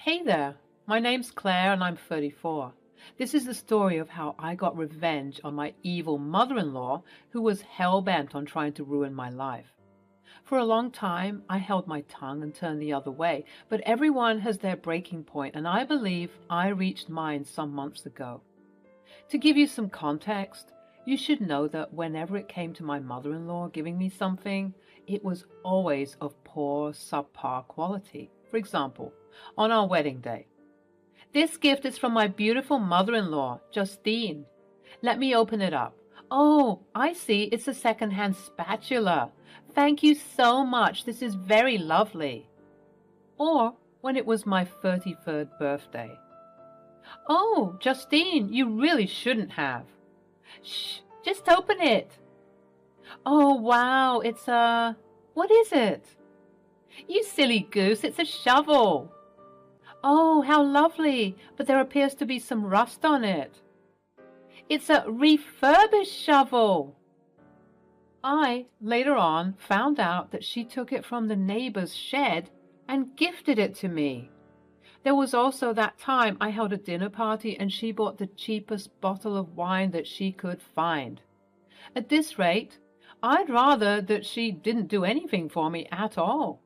Hey there, my name's Claire and I'm 34. This is the story of how I got revenge on my evil mother-in-law who was hell-bent on trying to ruin my life. For a long time, I held my tongue and turned the other way, but everyone has their breaking point, and I believe I reached mine some months ago. To give you some context, you should know that whenever it came to my mother-in-law giving me something, it was always of poor, subpar quality. For example, on our wedding day, "This gift is from my beautiful mother-in-law, Justine. Let me open it up. Oh, I see, it's a second-hand spatula. Thank you so much, this is very lovely." Or when it was my 33rd birthday, "Oh, Justine, you really shouldn't have." "Shh, just open it." "Oh, wow, it's a... what is it?" "You silly goose, it's a shovel." "Oh, how lovely, but there appears to be some rust on it." "It's a refurbished shovel." I, later on, found out that she took it from the neighbor's shed and gifted it to me. There was also that time I held a dinner party and she bought the cheapest bottle of wine that she could find. At this rate, I'd rather that she didn't do anything for me at all.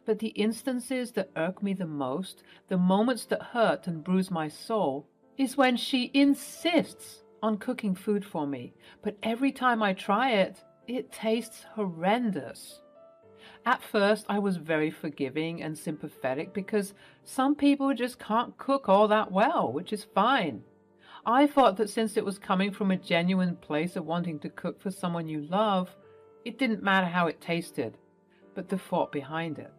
But the instances that irk me the most, the moments that hurt and bruise my soul, is when she insists on cooking food for me, but every time I try it, it tastes horrendous. At first, I was very forgiving and sympathetic because some people just can't cook all that well, which is fine. I thought that since it was coming from a genuine place of wanting to cook for someone you love, it didn't matter how it tasted, but the thought behind it.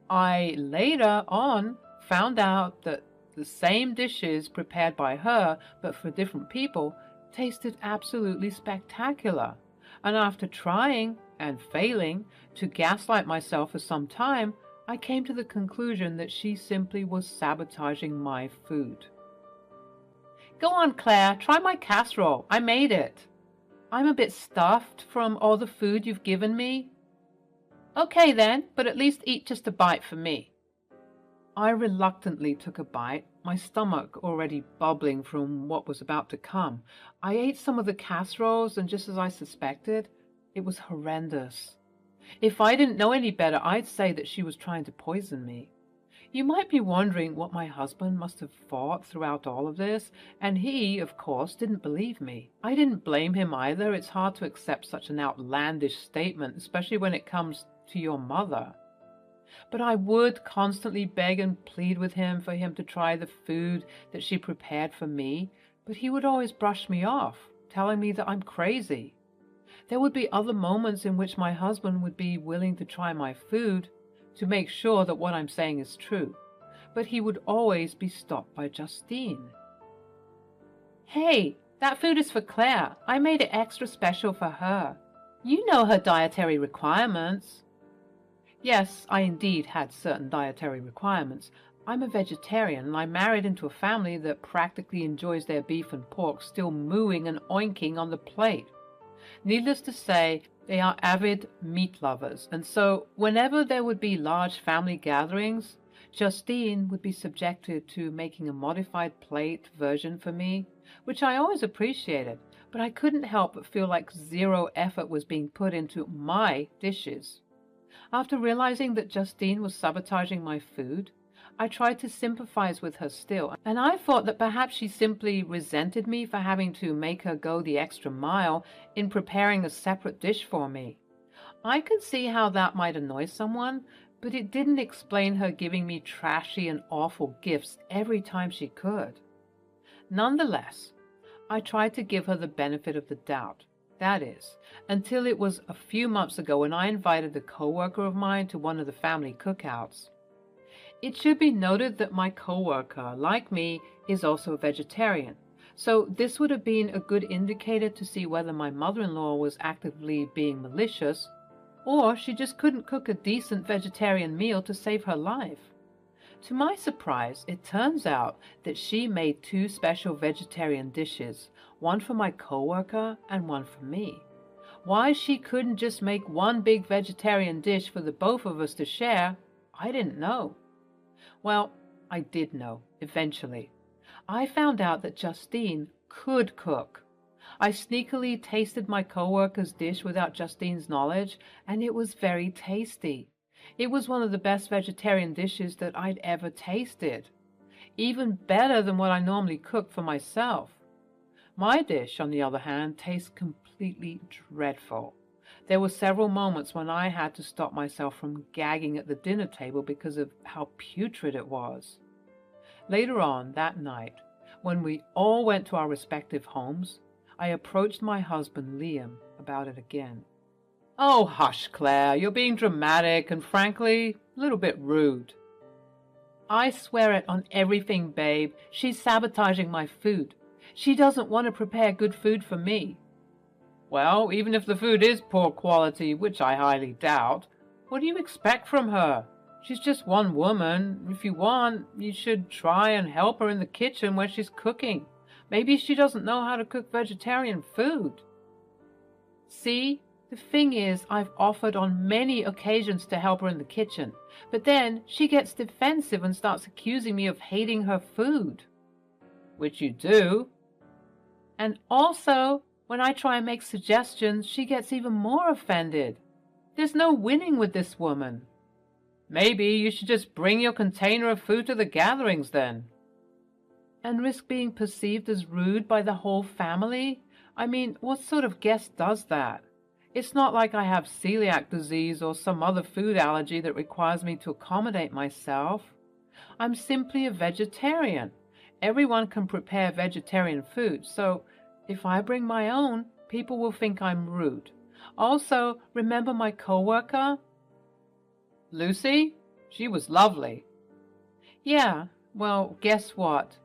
I later on found out that the same dishes prepared by her, but for different people, tasted absolutely spectacular. And after trying and failing to gaslight myself for some time, I came to the conclusion that she simply was sabotaging my food. "Go on, Claire, try my casserole. I made it." "I'm a bit stuffed from all the food you've given me." "Okay then, but at least eat just a bite for me." I reluctantly took a bite, my stomach already bubbling from what was about to come. I ate some of the casseroles, and just as I suspected, it was horrendous. If I didn't know any better, I'd say that she was trying to poison me. You might be wondering what my husband must have thought throughout all of this, and he, of course, didn't believe me. I didn't blame him either. It's hard to accept such an outlandish statement, especially when it comes to your mother. But I would constantly beg and plead with him for him to try the food that she prepared for me, but he would always brush me off, telling me that I'm crazy. There would be other moments in which my husband would be willing to try my food to make sure that what I'm saying is true, but he would always be stopped by Justine. "Hey, that food is for Claire. I made it extra special for her. You know her dietary requirements." Yes, I indeed had certain dietary requirements. I'm a vegetarian and I married into a family that practically enjoys their beef and pork still mooing and oinking on the plate. Needless to say, they are avid meat lovers, and so whenever there would be large family gatherings, Justine would be subjected to making a modified plate version for me, which I always appreciated, but I couldn't help but feel like zero effort was being put into my dishes. After realizing that Justine was sabotaging my food, I tried to sympathize with her still, and I thought that perhaps she simply resented me for having to make her go the extra mile in preparing a separate dish for me. I could see how that might annoy someone, but it didn't explain her giving me trashy and awful gifts every time she could. Nonetheless, I tried to give her the benefit of the doubt. That is, until it was a few months ago when I invited a coworker of mine to one of the family cookouts. It should be noted that my coworker, like me, is also a vegetarian, so this would have been a good indicator to see whether my mother-in-law was actively being malicious, or she just couldn't cook a decent vegetarian meal to save her life. To my surprise, it turns out that she made two special vegetarian dishes, one for my coworker and one for me. Why she couldn't just make one big vegetarian dish for the both of us to share, I didn't know. Well, I did know, eventually. I found out that Justine could cook. I sneakily tasted my coworker's dish without Justine's knowledge, and it was very tasty. It was one of the best vegetarian dishes that I'd ever tasted, even better than what I normally cook for myself. My dish, on the other hand, tastes completely dreadful. There were several moments when I had to stop myself from gagging at the dinner table because of how putrid it was. Later on that night, when we all went to our respective homes, I approached my husband, Liam, about it again. "Oh, hush, Claire, you're being dramatic and frankly, a little bit rude." "I swear it on everything, babe. She's sabotaging my food. She doesn't want to prepare good food for me." "Well, even if the food is poor quality, which I highly doubt, what do you expect from her? She's just one woman. If you want, you should try and help her in the kitchen where she's cooking. Maybe she doesn't know how to cook vegetarian food." "See, the thing is, I've offered on many occasions to help her in the kitchen, but then she gets defensive and starts accusing me of hating her food." "Which you do." "And also, when I try and make suggestions, she gets even more offended. There's no winning with this woman." "Maybe you should just bring your container of food to the gatherings then." "And risk being perceived as rude by the whole family? I mean, what sort of guest does that? It's not like I have celiac disease or some other food allergy that requires me to accommodate myself. I'm simply a vegetarian. Everyone can prepare vegetarian food, so if I bring my own, people will think I'm rude. Also, remember my coworker? Lucy? She was lovely." "Yeah, well, guess what?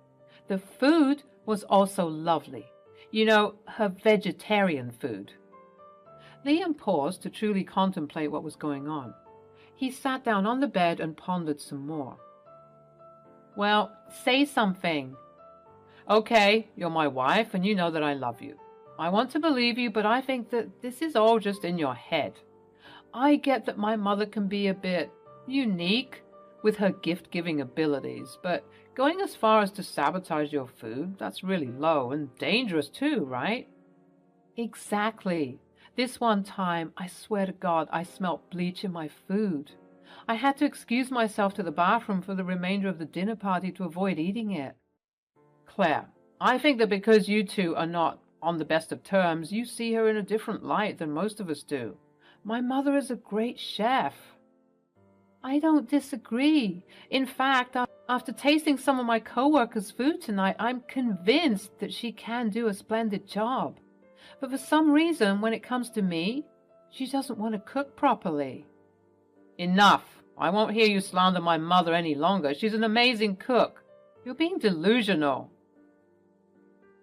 The food was also lovely. You know, her vegetarian food." Liam paused to truly contemplate what was going on. He sat down on the bed and pondered some more. "Well, say something." "Okay, you're my wife and you know that I love you. I want to believe you, but I think that this is all just in your head. I get that my mother can be a bit unique with her gift-giving abilities, but going as far as to sabotage your food, that's really low and dangerous too, right?" "Exactly. This one time, I swear to God, I smelt bleach in my food. I had to excuse myself to the bathroom for the remainder of the dinner party to avoid eating it." "Claire, I think that because you two are not on the best of terms, you see her in a different light than most of us do. My mother is a great chef." "I don't disagree. In fact, after tasting some of my coworkers' food tonight, I'm convinced that she can do a splendid job. But for some reason, when it comes to me, she doesn't want to cook properly." "Enough. I won't hear you slander my mother any longer. She's an amazing cook. You're being delusional."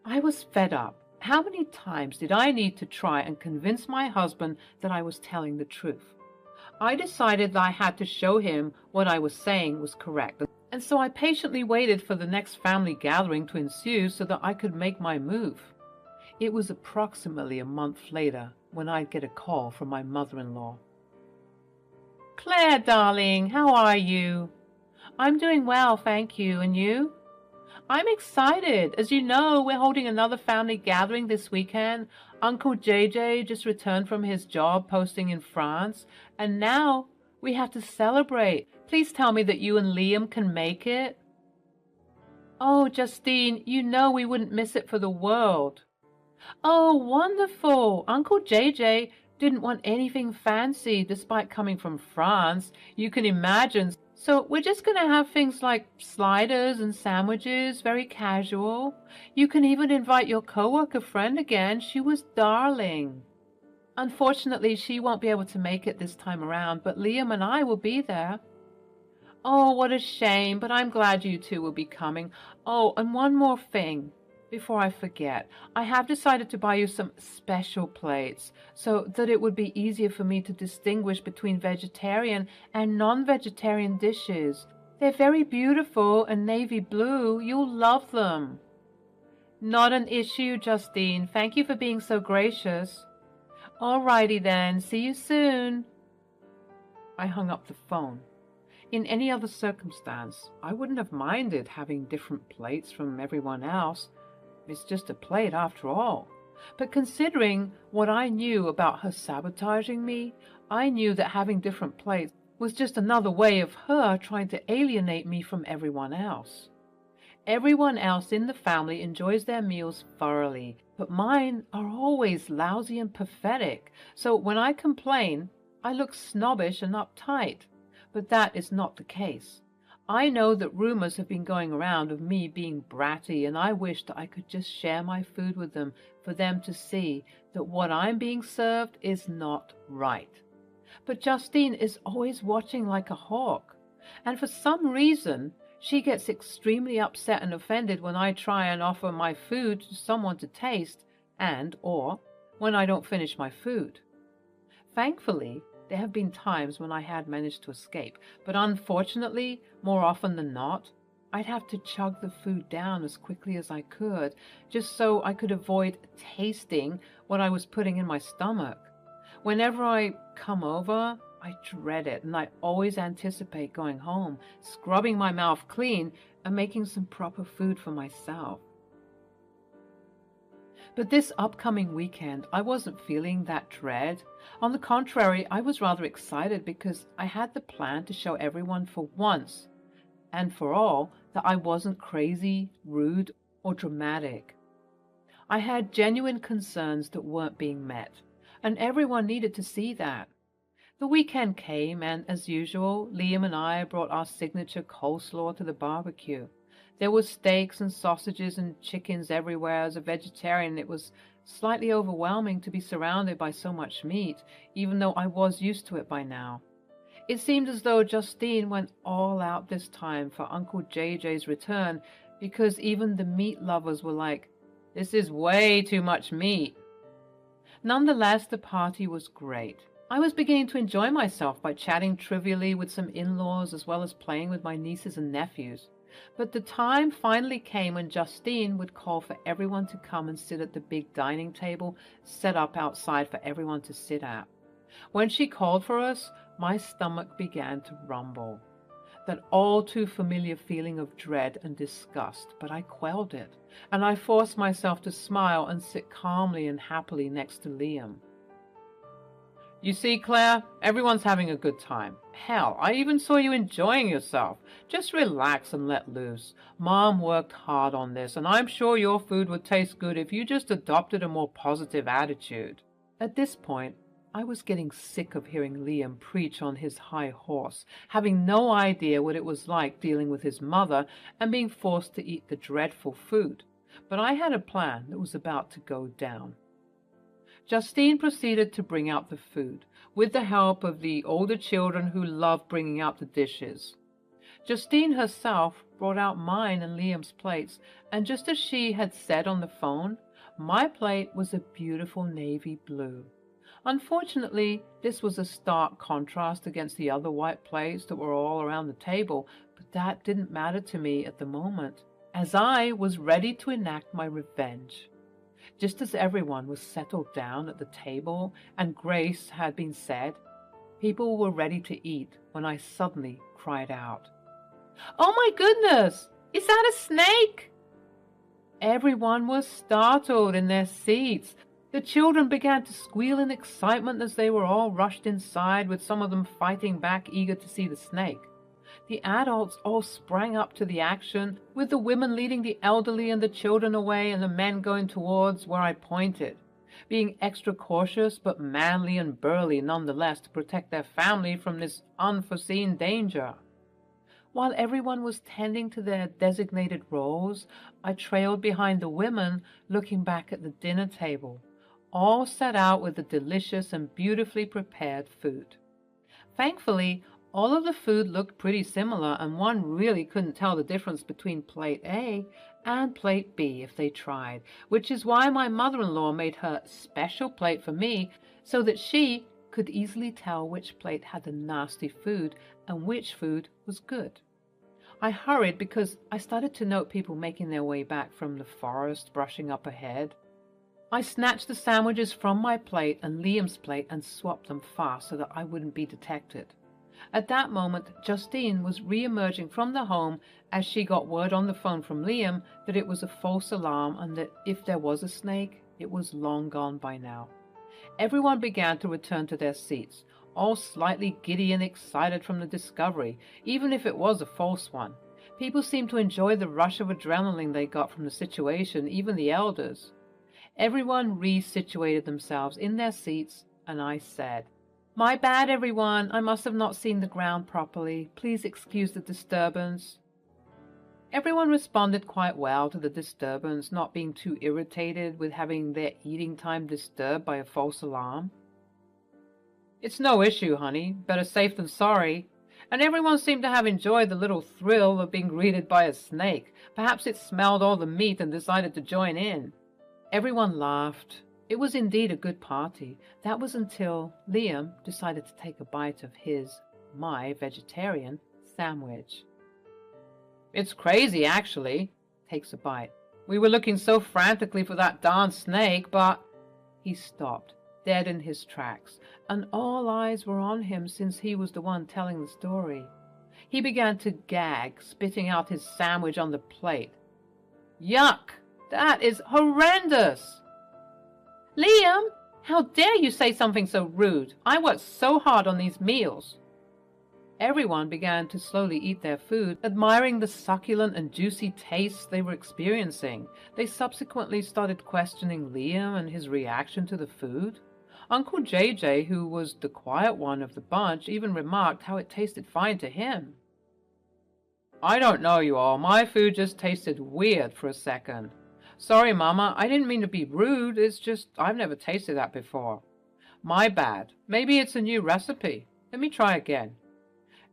I was fed up. How many times did I need to try and convince my husband that I was telling the truth? I decided that I had to show him what I was saying was correct, and so I patiently waited for the next family gathering to ensue so that I could make my move. It was approximately a month later when I'd get a call from my mother-in-law. "Claire, darling, how are you?" "I'm doing well, thank you. And you?" "I'm excited. As you know, we're holding another family gathering this weekend. Uncle JJ just returned from his job posting in France, and now we have to celebrate. Please tell me that you and Liam can make it." "Oh, Justine, you know we wouldn't miss it for the world." "Oh, wonderful. Uncle JJ didn't want anything fancy despite coming from France. You can imagine. So we're just going to have things like sliders and sandwiches, very casual. You can even invite your coworker friend again. She was darling. Unfortunately, she won't be able to make it this time around, but Liam and I will be there." "Oh, what a shame, but I'm glad you two will be coming. Oh, and one more thing. Before I forget, I have decided to buy you some special plates so that it would be easier for me to distinguish between vegetarian and non-vegetarian dishes. They're very beautiful and navy blue. You'll love them." "Not an issue, Justine. Thank you for being so gracious." "All righty then. See you soon." I hung up the phone. In any other circumstance, I wouldn't have minded having different plates from everyone else. It's just a plate after all. But considering what I knew about her sabotaging me, I knew that having different plates was just another way of her trying to alienate me from everyone else. Everyone else in the family enjoys their meals thoroughly, but mine are always lousy and pathetic. So when I complain, I look snobbish and uptight. But that is not the case. I know that rumors have been going around of me being bratty, and I wish that I could just share my food with them for them to see that what I'm being served is not right. But Justine is always watching like a hawk, and for some reason, she gets extremely upset and offended when I try and offer my food to someone to taste or when I don't finish my food. Thankfully, there have been times when I had managed to escape, but unfortunately, more often than not, I'd have to chug the food down as quickly as I could, just so I could avoid tasting what I was putting in my stomach. Whenever I come over, I dread it, and I always anticipate going home, scrubbing my mouth clean, and making some proper food for myself. But this upcoming weekend, I wasn't feeling that dread. On the contrary, I was rather excited because I had the plan to show everyone for once and for all that I wasn't crazy, rude, or dramatic. I had genuine concerns that weren't being met, and everyone needed to see that. The weekend came, and as usual, Liam and I brought our signature coleslaw to the barbecue. There were steaks and sausages and chickens everywhere. As a vegetarian, it was slightly overwhelming to be surrounded by so much meat, even though I was used to it by now. It seemed as though Justine went all out this time for Uncle JJ's return, because even the meat lovers were like, "This is way too much meat." Nonetheless, the party was great. I was beginning to enjoy myself by chatting trivially with some in-laws as well as playing with my nieces and nephews. But the time finally came when Justine would call for everyone to come and sit at the big dining table set up outside for everyone to sit at. When she called for us, my stomach began to rumble. That all too familiar feeling of dread and disgust, but I quelled it, and I forced myself to smile and sit calmly and happily next to Liam. "You see, Claire, everyone's having a good time. Hell, I even saw you enjoying yourself. Just relax and let loose. Mom worked hard on this, and I'm sure your food would taste good if you just adopted a more positive attitude." At this point, I was getting sick of hearing Liam preach on his high horse, having no idea what it was like dealing with his mother and being forced to eat the dreadful food. But I had a plan that was about to go down. Justine proceeded to bring out the food, with the help of the older children who loved bringing out the dishes. Justine herself brought out mine and Liam's plates, and just as she had said on the phone, my plate was a beautiful navy blue. Unfortunately, this was a stark contrast against the other white plates that were all around the table, but that didn't matter to me at the moment, as I was ready to enact my revenge. Just as everyone was settled down at the table and grace had been said, people were ready to eat when I suddenly cried out, "Oh my goodness! Is that a snake?" Everyone was startled in their seats. The children began to squeal in excitement as they were all rushed inside, with some of them fighting back, eager to see the snake. The adults all sprang up to the action, with the women leading the elderly and the children away and the men going towards where I pointed, being extra cautious but manly and burly nonetheless to protect their family from this unforeseen danger. While everyone was tending to their designated roles, I trailed behind the women, looking back at the dinner table, all set out with the delicious and beautifully prepared food. Thankfully, all of the food looked pretty similar, and one really couldn't tell the difference between plate A and plate B if they tried, which is why my mother-in-law made her special plate for me so that she could easily tell which plate had the nasty food and which food was good. I hurried because I started to note people making their way back from the forest, brushing up ahead. I snatched the sandwiches from my plate and Liam's plate and swapped them fast so that I wouldn't be detected. At that moment, Justine was re-emerging from the home as she got word on the phone from Liam that it was a false alarm and that if there was a snake, it was long gone by now. Everyone began to return to their seats, all slightly giddy and excited from the discovery, even if it was a false one. People seemed to enjoy the rush of adrenaline they got from the situation, even the elders. Everyone re-situated themselves in their seats, and I said, "My bad, everyone. I must have not seen the ground properly. Please excuse the disturbance." Everyone responded quite well to the disturbance, not being too irritated with having their eating time disturbed by a false alarm. "It's no issue, honey. Better safe than sorry." And everyone seemed to have enjoyed the little thrill of being greeted by a snake. Perhaps it smelled all the meat and decided to join in. Everyone laughed. It was indeed a good party. That was until Liam decided to take a bite of my vegetarian sandwich. "It's crazy, actually." Takes a bite. "We were looking so frantically for that darn snake, but—" He stopped, dead in his tracks, and all eyes were on him since he was the one telling the story. He began to gag, spitting out his sandwich on the plate. "Yuck! That is horrendous!" "Liam, how dare you say something so rude? I worked so hard on these meals." Everyone began to slowly eat their food, admiring the succulent and juicy tastes they were experiencing. They subsequently started questioning Liam and his reaction to the food. Uncle JJ, who was the quiet one of the bunch, even remarked how it tasted fine to him. "I don't know, you all. My food just tasted weird for a second. Sorry, Mama, I didn't mean to be rude. It's just I've never tasted that before. My bad. Maybe it's a new recipe. Let me try again."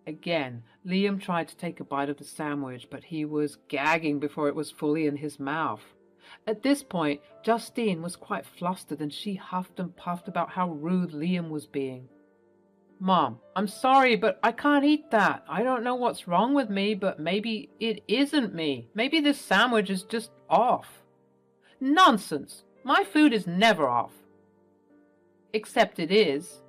Again, Liam tried to take a bite of the sandwich, but he was gagging before it was fully in his mouth. At this point, Justine was quite flustered and she huffed and puffed about how rude Liam was being. "Mom, I'm sorry, but I can't eat that. I don't know what's wrong with me, but maybe it isn't me. Maybe this sandwich is just off." "Nonsense! My food is never off." "Except it is."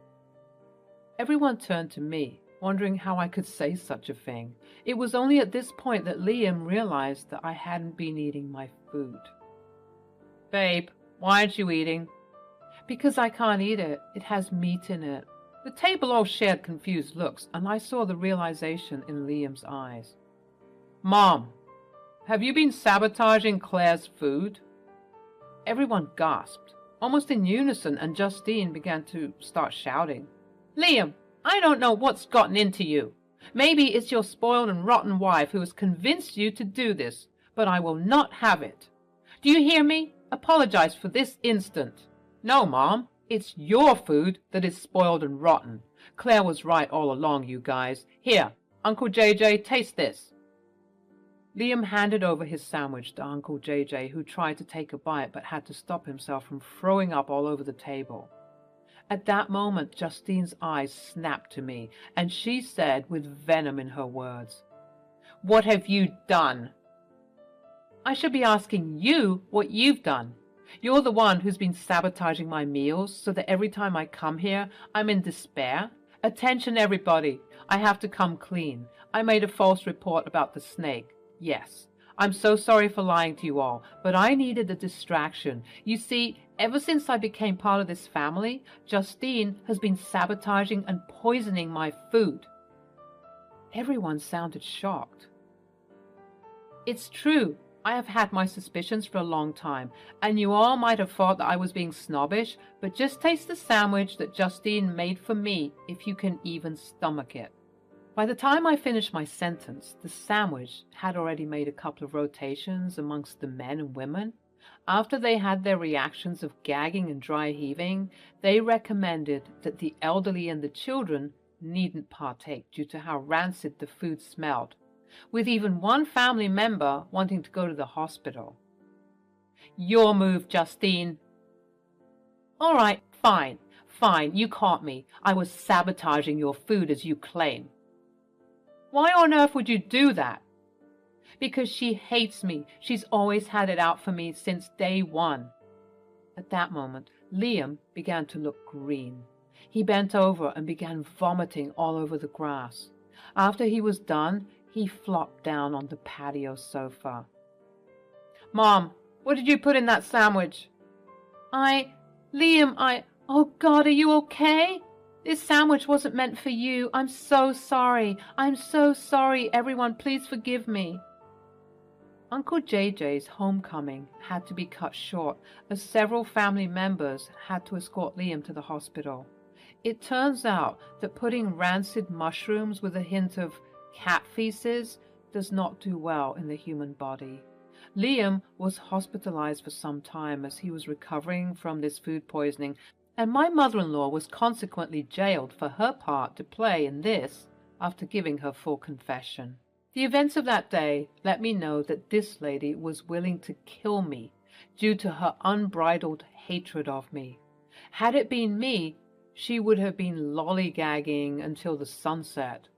Everyone turned to me, wondering how I could say such a thing. It was only at this point that Liam realized that I hadn't been eating my food. "Babe, why aren't you eating?" "Because I can't eat it. It has meat in it." The table all shared confused looks, and I saw the realization in Liam's eyes. "Mom, have you been sabotaging Claire's food?" Everyone gasped, almost in unison, and Justine began to start shouting. "Liam, I don't know what's gotten into you. Maybe it's your spoiled and rotten wife who has convinced you to do this, but I will not have it. Do you hear me? Apologize for this instant." "No, Mom, it's your food that is spoiled and rotten. Claire was right all along, you guys. Here, Uncle JJ, taste this." Liam handed over his sandwich to Uncle JJ, who tried to take a bite but had to stop himself from throwing up all over the table. At that moment, Justine's eyes snapped to me, and she said with venom in her words, "What have you done?" "I should be asking you what you've done. You're the one who's been sabotaging my meals so that every time I come here, I'm in despair. Attention, everybody. I have to come clean. I made a false report about the snake. Yes, I'm so sorry for lying to you all, but I needed a distraction. You see, ever since I became part of this family, Justine has been sabotaging and poisoning my food." Everyone sounded shocked. "It's true. I have had my suspicions for a long time, and you all might have thought that I was being snobbish, but just taste the sandwich that Justine made for me if you can even stomach it." By the time I finished my sentence, the sandwich had already made a couple of rotations amongst the men and women. After they had their reactions of gagging and dry heaving, they recommended that the elderly and the children needn't partake due to how rancid the food smelled, with even one family member wanting to go to the hospital. "Your move, Justine." "All right, fine, you caught me. I was sabotaging your food as you claim." "Why on earth would you do that?" "Because she hates me. She's always had it out for me since day one." At that moment, Liam began to look green. He bent over and began vomiting all over the grass. After he was done, he flopped down on the patio sofa. "Mom, what did you put in that sandwich?" Liam, oh God, are you okay? This sandwich wasn't meant for you. I'm so sorry. I'm so sorry. Everyone, please forgive me." Uncle JJ's homecoming had to be cut short as several family members had to escort Liam to the hospital. It turns out that putting rancid mushrooms with a hint of cat feces does not do well in the human body. Liam was hospitalized for some time as he was recovering from this food poisoning, and my mother-in-law was consequently jailed for her part to play in this after giving her full confession. The events of that day let me know that this lady was willing to kill me due to her unbridled hatred of me. Had it been me, she would have been lollygagging until the sunset.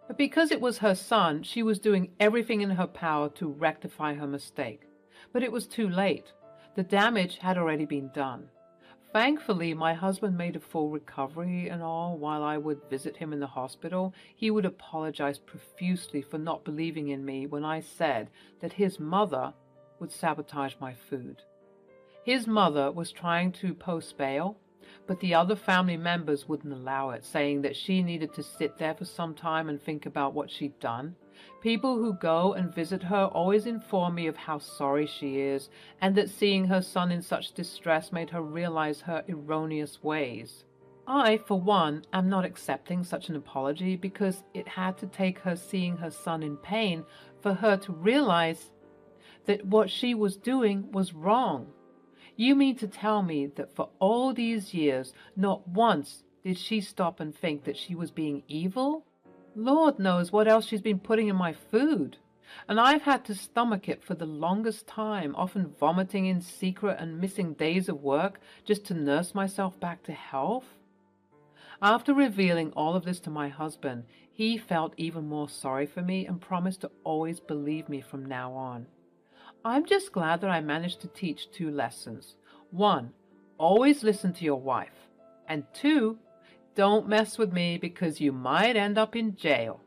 But because it was her son, she was doing everything in her power to rectify her mistake. But it was too late. The damage had already been done. Thankfully, my husband made a full recovery and all. While I would visit him in the hospital, he would apologize profusely for not believing in me when I said that his mother would sabotage my food. His mother was trying to post bail, but the other family members wouldn't allow it, saying that she needed to sit there for some time and think about what she'd done. People who go and visit her always inform me of how sorry she is, and that seeing her son in such distress made her realize her erroneous ways. I, for one, am not accepting such an apology because it had to take her seeing her son in pain for her to realize that what she was doing was wrong. You mean to tell me that for all these years, not once did she stop and think that she was being evil? Lord knows what else she's been putting in my food. And I've had to stomach it for the longest time, often vomiting in secret and missing days of work just to nurse myself back to health. After revealing all of this to my husband, he felt even more sorry for me and promised to always believe me from now on. I'm just glad that I managed to teach 2 lessons. 1, always listen to your wife. And 2, don't mess with me because you might end up in jail.